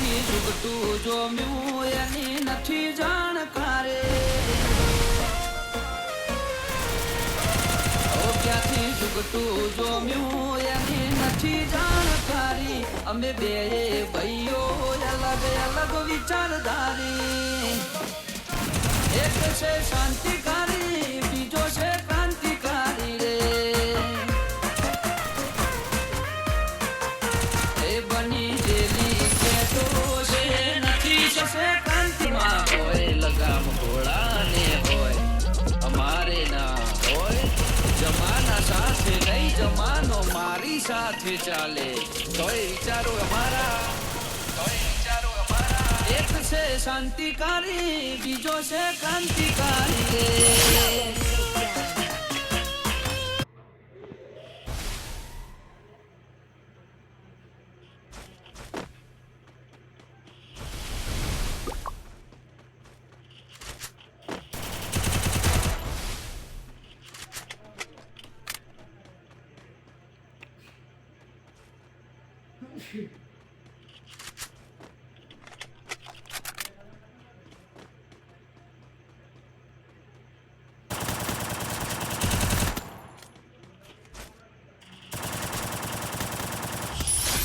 ક્યાંથી ઝૂકતું જોમ્યું એની નથી જાણકારે ક્યાંથી ઝૂકતું જોમ્યું એની નથી જાણકારી અમે બે ભાઈઓ અલગ અલગ વિચારધારી એક છે શાંતિકારી બીજો છે ક્રાંતિકારી રે એ બની જેલી કેતો છે નથી શશે ક્રાંતિમાં હોય લગામ ઘોડાને હોય અમારે ના હોય જમાના સાથે નહીં જમાનો મારી સાથે ચાલે તોય વિચારો અમારા એક છે શાંતિકારી બીજો છે ક્રાંતિકારી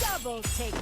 Double take.